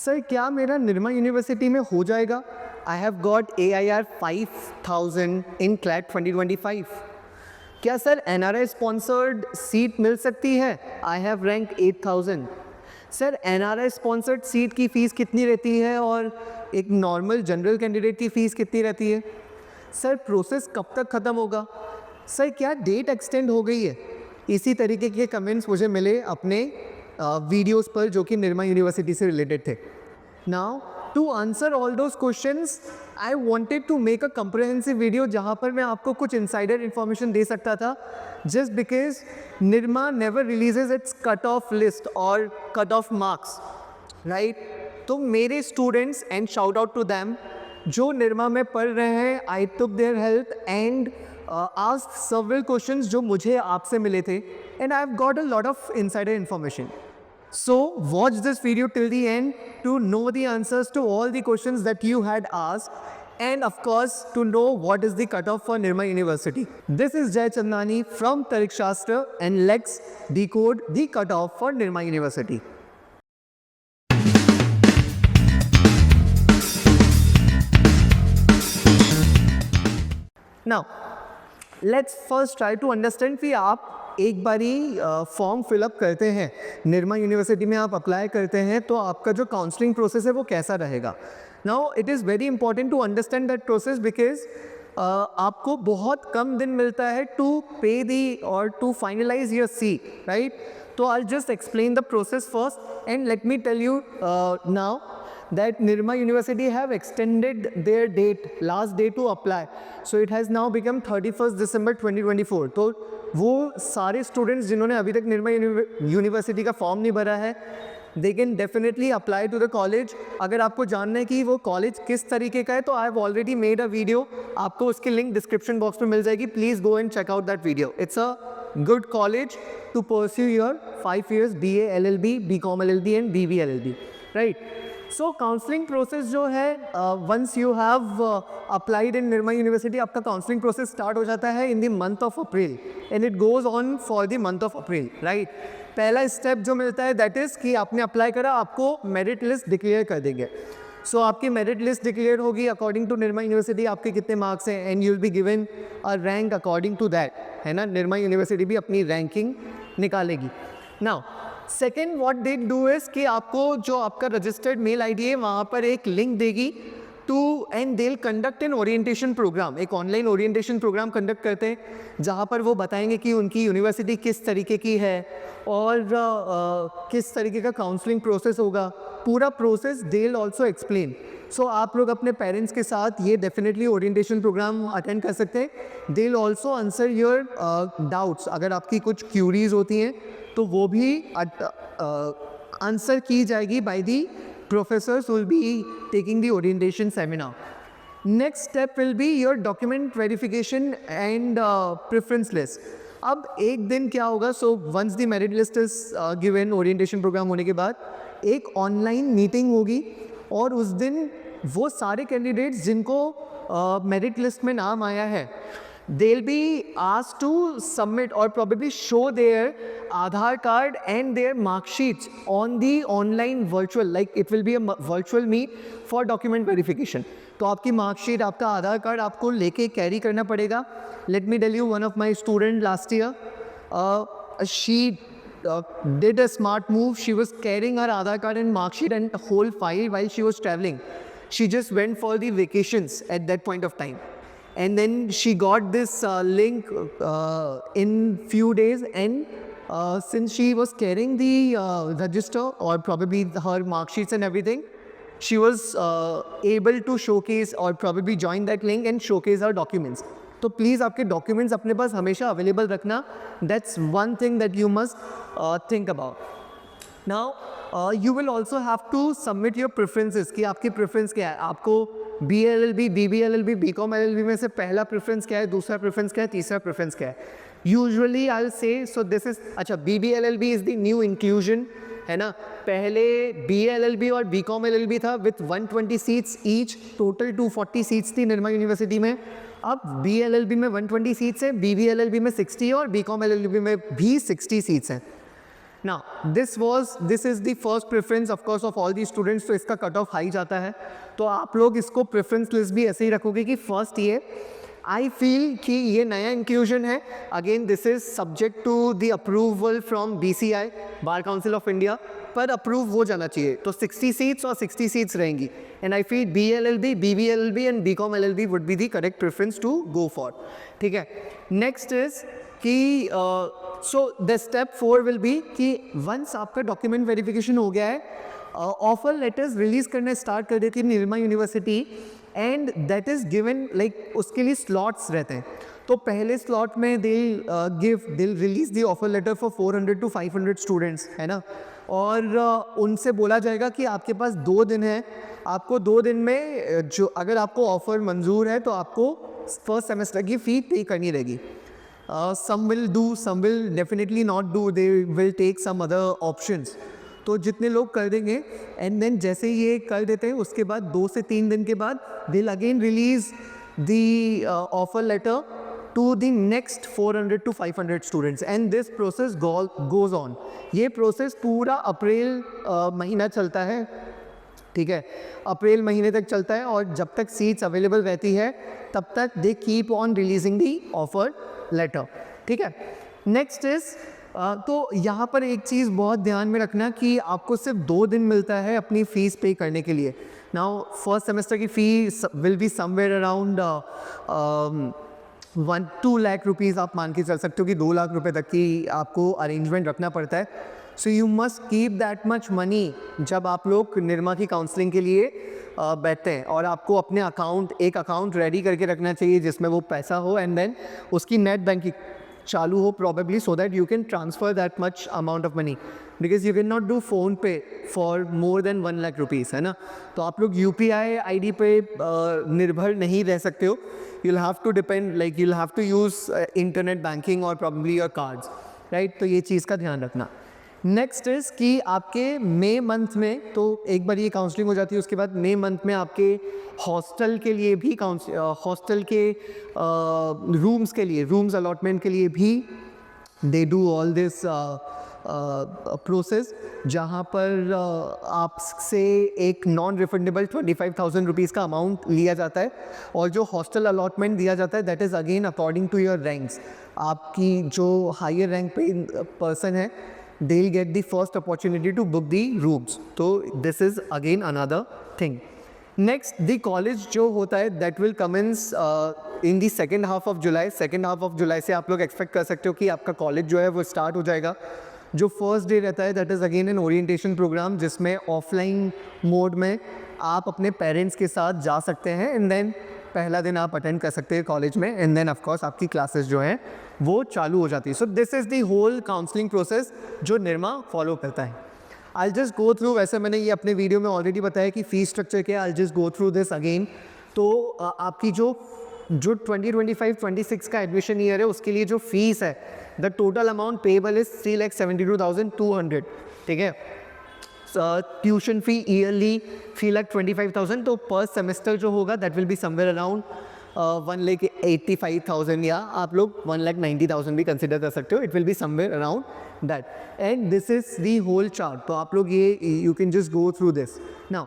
Sir क्या मेरा Nirma university में हो जाएगा? I have got AIR 5000 in CLAT 2025। क्या सर NRI स्पॉन्सर्ड सीट मिल सकती है? I have rank 8000। Sir NRI sponsored seat की फ़ीस कितनी रहती है और एक नॉर्मल जनरल कैंडिडेट की फ़ीस कितनी रहती है? सर प्रोसेस कब तक ख़त्म होगा? सर क्या डेट एक्सटेंड हो गई है? इसी तरीके के कमेंट्स मुझे मिले अपने वीडियोस पर जो कि निर्मा यूनिवर्सिटी से रिलेटेड थे। Now to answer all those questions I wanted to make a comprehensive video जहाँ पर मैं आपको कुछ इंसाइडर इन्फॉर्मेशन दे सकता था, just because Nirma never releases its cut off list और कट ऑफ मार्क्स, राइट? तो मेरे students, and shout out to them, जो निर्मा में पढ़ रहे हैं, I took their help and asked several questions जो मुझे आपसे मिले थे, and I've got a lot of insider information. So watch this video till the end to know the answers to all the questions that you had asked, and of course to know what is the cutoff for Nirma University. This is Jay Chandani from Tarikshastra, and let's decode the cutoff for Nirma University. Now let's first try to understand कि आप एक बारी form fill up करते हैं, Nirma university में आप apply करते हैं, तो आपका जो काउंसलिंग प्रोसेस है वो कैसा रहेगा. Now it is very important to understand that process because आपको बहुत कम दिन मिलता है टू पे दी और to finalise your seat, right? तो I just explain the process first and let me tell you now that Nirma University have extended their last date to apply. So it has now become 31st December 2024. तो वो सारे students जिन्होंने अभी तक Nirma university का form नहीं भरा है, they can definitely apply to the college. अगर आपको जानना है कि वो कॉलेज किस तरीके का है, तो I have already made a video. आपको उसकी लिंक डिस्क्रिप्शन बॉक्स में मिल जाएगी. Please go and check out that video. It's a good college to pursue your 5 years BA LLB, BCom LLB and BB LLB, right? So counselling process जो है, once you have applied in Nirma university, आपका counselling process start हो जाता है in the month of April and it goes on for the month of April, right? पहला step जो मिलता है दैट इज़ कि आपने अप्लाई करा, आपको मेरिट लिस्ट डिक्लेयर कर देंगे. सो आपकी मेरिट लिस्ट डिक्लेयर होगी अकॉर्डिंग टू निर्मा यूनिवर्सिटी, आपके कितने मार्क्स हैं, and you will be given a rank according to that, है ना? निर्मा यूनिवर्सिटी भी अपनी रैंकिंग निकालेगी. Now second what they do is कि आपको जो आपका रजिस्टर्ड मेल आईडी है वहाँ पर एक लिंक देगी to, and they will conduct an orientation programme. एक ऑनलाइन ओरिएंटेशन प्रोग्राम कंडक्ट करते हैं जहाँ पर वो बताएंगे कि उनकी यूनिवर्सिटी किस तरीके की है और किस तरीके का काउंसलिंग प्रोसेस होगा. पूरा process they will also explain. So आप लोग अपने पेरेंट्स के साथ ये डेफिनेटली ओरिएंटेशन प्रोग्राम अटेंड कर सकते हैं. दे will also answer your doubts. अगर आपकी कुछ क्यूरीज होती हैं तो वो भी आंसर की जाएगी by the professors will be taking the orientation seminar. Next step will be your document verification and preference list. अब एक दिन क्या होगा, so once the merit list is given, orientation programme होने के बाद एक ऑनलाइन मीटिंग होगी और उस दिन वो सारे कैंडिडेट्स जिनको मेरिट लिस्ट में नाम आया है, they'll be asked to submit or probably show their Aadhaar card and their mark sheets on the online virtual, like it will be a virtual meet for document verification. तो आपकी marksheet, आपका आधार card आपको लेके carry करना पड़ेगा. Let me tell you, one of my student last year, she did a smart move. She was carrying her Aadhaar card and mark sheet and whole file while she was traveling. She just went for the vacations at that point of time. And then she got this link in few days, and since she was carrying the register or probably her mark sheets and everything, she was able to showcase or probably join that link and showcase her documents. तो please आपके documents अपने पास हमेशा available रखना. That's one thing that you must think about. Now you will also have to submit your preferences कि आपकी preference क्या है. आपको BLLB, BBLLB, BCom LLB में से पहला प्रेफरेंस क्या है, दूसरा प्रेफरेंस क्या है, तीसरा प्रेफरेंस क्या है. Usually I will say, so this is, अच्छा, BBLLB is the new inclusion, है ना? पहले BLLB और BCom LLB था with 120 seats each, total 240 seats थी निर्मा यूनिवर्सिटी में. अब BLLB में 120 सीट्स हैं, BBLLB में 60 और BCom LLB में भी 60 सीट्स हैं. Now this is the first preference of course of all the students, तो इसका कट ऑफ हाई जाता है। तो आप लोग इसको प्रेफरेंस लिस्ट भी ऐसे ही रखोगे कि फर्स्ट ये आई फील कि ये नया इंक्लूजन है। Again this is subject to the approval from BCI, bar council of India, पर अप्रूव हो जाना चाहिए। तो 60 सीट्स और 60 सीट्स रहेंगी, and I feel BLLB, BBLLB एंड BCom LLB would be the correct preference to go for. ठीक है, नेक्स्ट इज कि so the step 4 will be कि वंस आपका डॉक्यूमेंट वेरिफिकेशन हो गया है, ऑफर लेटर्स रिलीज करने स्टार्ट कर देती है Nirma university, and that is given like उसके लिए स्लॉट्स रहते हैं। तो पहले स्लॉट में they'll release the offer letter for 400 to 500 students, है ना, और उनसे बोला जाएगा कि आपके पास 2 दिन है, आपको 2 दिन में जो अगर आपको ऑफर मंजूर है तो आपको फर्स्ट सेमेस्टर की फ़ी पे करनी रहेगी। some will do, some will definitely not do, they will take some other options। तो जितने लोग कर देंगे, एंड देन जैसे ही ये कर देते हैं उसके बाद 2 से 3 दिन के बाद they'll again release the offer letter to the next 400 to 500 students, and this process goes on. ये प्रोसेस पूरा अप्रैल महीना चलता है। ठीक है, अप्रैल महीने तक चलता है, और जब तक सीट्स अवेलेबल रहती है तब तक they keep on releasing the offer letter. ठीक है, नेक्स्ट इज तो यहाँ पर एक चीज़ बहुत ध्यान में रखना कि आपको सिर्फ 2 दिन मिलता है अपनी फ़ीस पे करने के लिए। नाउ फर्स्ट सेमेस्टर की fee will be somewhere around 1-2 lakh rupees आप मान के चल सकते हो कि 2 लाख रुपए तक की आपको अरेंजमेंट रखना पड़ता है। So you must keep that much money जब आप लोग निर्मा की काउंसलिंग के लिए बैठते हैं, और आपको अपने एक अकाउंट रेडी करके रखना चाहिए जिसमें वो पैसा हो, एंड देन उसकी नेट बैंकिंग चालू हो probably, so that you can transfer that much amount of money, because you cannot do phone pay for more than 1 lakh rupees, है ना। तो आप लोग UPI ID पे निर्भर नहीं रह सकते हो। you'll have to depend, like you'll have to use internet banking or probably your cards, right। तो ये चीज़ का ध्यान रखना। नेक्स्ट इज़ कि आपके मई मंथ में, तो एक बार ये काउंसलिंग हो जाती है, उसके बाद मई मंथ में आपके हॉस्टल के लिए भी हॉस्टल के रूम्स के लिए, रूम्स अलॉटमेंट के लिए भी they do all this process, जहाँ पर आपसे एक नॉन रिफंडेबल 25,000 रुपीज़ का अमाउंट लिया जाता है, और जो हॉस्टल अलॉटमेंट दिया जाता है that is again according to your ranks. आपकी जो हायर रैंक पे पर्सन है, they'll get the first opportunity to book the rooms। तो this is again another thing। Next, the college जो होता है that will commence in the second half of July। second half of July से आप लोग expect कर सकते हो कि आपका college जो है वो start हो जाएगा। जो फर्स्ट डे रहता है that is again an orientation program, जिसमें ऑफलाइन मोड में आप अपने पेरेंट्स के साथ जा सकते हैं, एंड देन पहला दिन आप अटेंड कर सकते हैं कॉलेज में, एंड देन ऑफ कोर्स आपकी क्लासेस जो हैं वो चालू हो जाती है। So this is the whole counselling process जो निर्मा फॉलो करता है। आई जस्ट गो थ्रू, वैसे मैंने ये अपने वीडियो में ऑलरेडी बताया कि फ़ीस स्ट्रक्चर क्या है, I just go through this again. तो आपकी जो 2025-26 का एडमिशन ईयर है उसके लिए जो फीस है, the total amount payable is 3,72,200। ठीक है, ट्यूशन फ़ी ईयरली 3,25,000, तो पर सेमेस्टर जो होगा that will be somewhere around 1,85,000, या आप लोग 1,90,000 भी कंसिडर कर सकते हो। It will be somewhere around that, and this is the whole chart. तो आप लोग ये you can just go through this. Now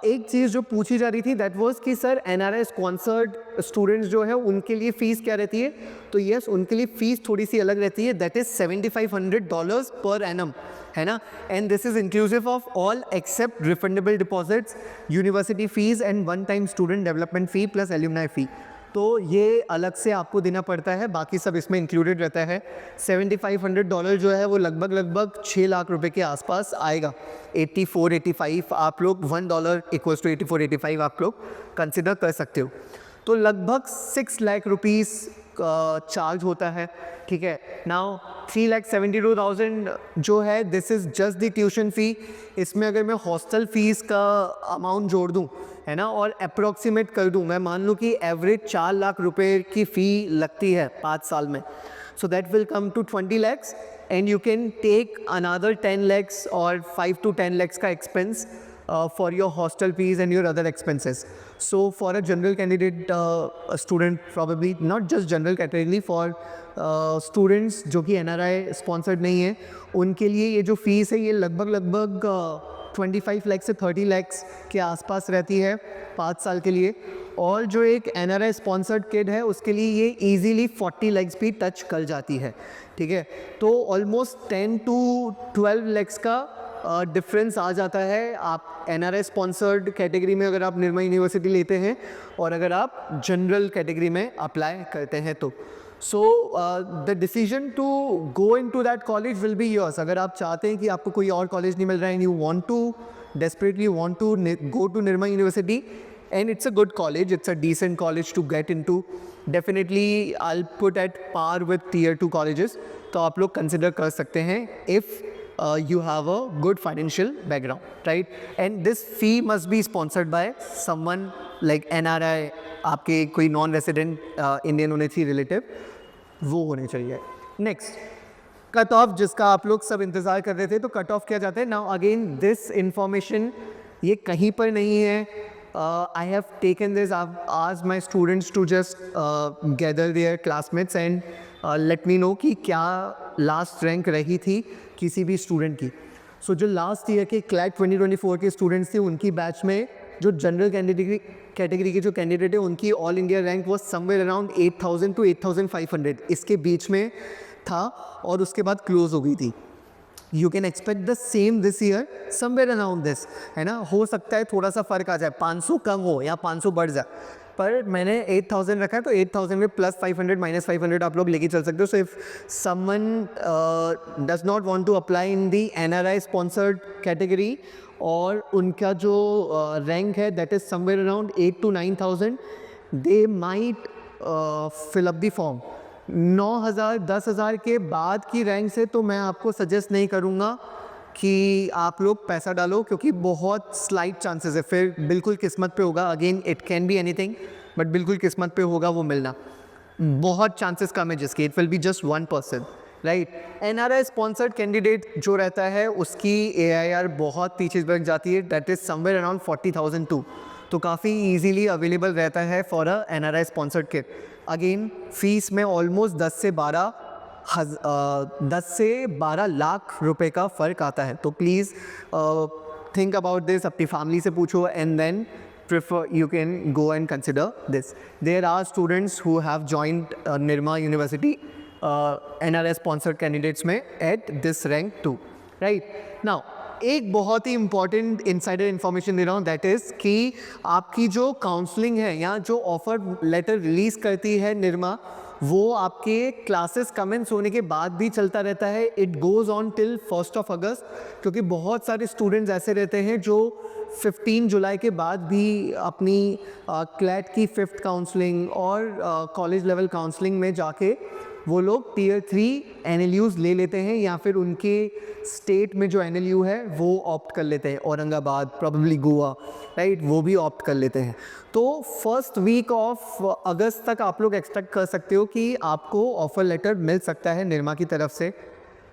एक चीज़ जो पूछी जा रही थी दैट वाज कि सर NRI स्पॉन्सर्ड स्टूडेंट्स जो है उनके लिए फ़ीस क्या रहती है। तो यस, उनके लिए फ़ीस थोड़ी सी अलग रहती है, दैट इज़ $7,500 पर एनम, है ना, and this is inclusive of all except refundable deposits, university fees and one time student development fee plus alumni fee. तो ये अलग से आपको देना पड़ता है, बाकी सब इसमें इंक्लूडेड रहता है। $7,500 जो है वो लगभग 6 लाख रुपए के आसपास आएगा। 84-85 आप लोग $1 इक्वल्स टू 84-85 आप लोग कंसिडर कर सकते हो। तो लगभग 6 लाख रुपीज़ चार्ज होता है। ठीक है, नाउ 3,72,000 जो है this is just the tuition fee. इसमें अगर मैं हॉस्टल फ़ीस का अमाउंट जोड़ दूँ, है ना, और अप्रॉक्सीमेट कर दूँ, मैं मान लूँ कि एवरेज 4 लाख रुपए की फ़ी लगती है 5 साल में, so that will come to 20 lakhs, and you can take another 10 lakhs और 5 to 10 lakhs का expense for your hostel fees and your other expenses. So for a general candidate, a student, probably not just general category, for students जो कि NRI sponsored नहीं है, उनके लिए ये जो फीस है ये लगभग 25 लाख से 30 लाख के आसपास रहती है 5 साल के लिए. और जो एक NRI स्पॉन्सर्ड किड है उसके लिए ये ईजीली 40 लैक्स भी टच कर जाती है. ठीक है, तो ऑलमोस्ट 10 to 12 लैक्स का डिफरेंस आ जाता है आप NRI स्पॉन्सर्ड कैटेगरी में अगर आप निर्मा यूनिवर्सिटी लेते हैं और अगर आप जनरल कैटेगरी में अप्लाई करते हैं तो. So the decision to go into that college will be yours. अगर आप चाहते हैं कि आपको कोई और कॉलेज नहीं मिल रहा है and you want to desperately want to go to Nirma University, and it's a good college, it's a decent college to get into. Definitely I'll put at par with tier 2 colleges, तो आप लोग consider कर सकते हैं if you have a good financial background, right? And this fee must be sponsored by someone like NRI, आपके कोई non resident Indian होने चाहिए रिलेटिव, वो होने चाहिए. नेक्स्ट, कट ऑफ जिसका आप लोग सब इंतज़ार कर रहे थे, तो कट ऑफ क्या जाता है. नाउ अगेन दिस इंफॉर्मेशन ये कहीं पर नहीं है. I have taken this, I asked my students to just gather their classmates and let me know कि क्या लास्ट रैंक रही थी किसी भी स्टूडेंट की. सो जो लास्ट ईयर के क्लैट 2024 के स्टूडेंट्स थे उनकी बैच में जो जनरल कैटेगरी के जो कैंडिडेट है उनकी ऑल इंडिया रैंक वो समवेयर अराउंड 8000 to 8500 इसके बीच में था और उसके बाद क्लोज हो गई थी. You can expect the same this year somewhere around this, है ना. हो सकता है थोड़ा सा फ़र्क आ जाए, 500 कम हो या 500 बढ़ जाए, पर मैंने 8000 रखा है तो 8000 में प्लस 500 माइनस 500 आप लोग लेके चल सकते हो. So if someone does not want to apply in the NRI sponsored category और उनका जो रैंक है that is somewhere around 8 to 9000, they might fill up the form. 9000 10,000 के बाद की रैंक से तो मैं आपको सजेस्ट नहीं करूँगा कि आप लोग पैसा डालो, क्योंकि बहुत स्लाइट चांसेस है, फिर बिल्कुल किस्मत पे होगा. Again it can be anything, but बिल्कुल किस्मत पे होगा वो मिलना. बहुत चांसेस कम है जिसके, it will be just 1%, right. NRI sponsored candidate जो रहता है उसकी AIR बहुत पीछे बढ़ जाती है, that is somewhere around 40,000 to, तो काफ़ी ईजीली अवेलेबल रहता है for a NRI sponsored kit. Again fees में ऑलमोस्ट 10 से 12 लाख रुपए का फ़र्क आता है. तो प्लीज़ थिंक अबाउट दिस, अपनी फैमिली से पूछो and then prefer you can go and consider this. There are students who have joined Nirma University NRI sponsored candidates में at this rank too, right? Now एक बहुत ही important insider information दे रहा हूँ, that is कि आपकी जो counselling है या जो ऑफर लेटर रिलीज़ करती है निरमा, वो आपके क्लासेस कमेंस होने के बाद भी चलता रहता है. इट गोज़ ऑन टिल 1 अगस्त, क्योंकि बहुत सारे स्टूडेंट्स ऐसे रहते हैं जो 15 जुलाई के बाद भी अपनी क्लैट की 5th काउंसलिंग और कॉलेज लेवल काउंसलिंग में जाके वो लोग Tier 3 NLUs ले लेते हैं, या फिर उनके स्टेट में जो NLU है वो ऑप्ट कर लेते हैं. औरंगाबाद, प्रॉबेबली गोवा, राइट, वो भी ऑप्ट कर लेते हैं. तो फर्स्ट वीक ऑफ अगस्त तक आप लोग एक्सपेक्ट कर सकते हो कि आपको ऑफर लेटर मिल सकता है निरमा की तरफ से.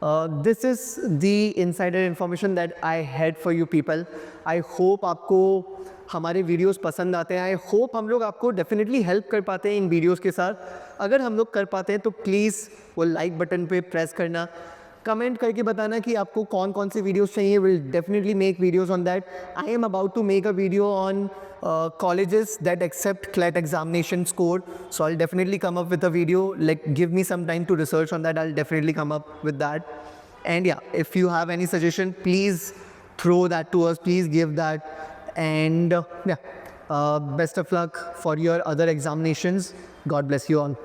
This is the insider information that I had for you people. I hope आपको हमारे वीडियोस पसंद आते हैं. आई होप हम लोग आपको डेफिनेटली हेल्प कर पाते हैं इन वीडियोस के साथ. अगर हम लोग कर पाते हैं तो प्लीज़ वो लाइक बटन पे प्रेस करना, कमेंट करके बताना कि आपको कौन कौन सी वीडियोस चाहिए. Will definitely make videos on that. I am about to make a video on colleges that accept CLAT examination score, so I'll definitely come up with a video. Like, give me some time to research on that. I'll definitely come up with that. And yeah, if you have any suggestion, please throw that to us, please give that. And yeah, best of luck for your other examinations. God bless you all.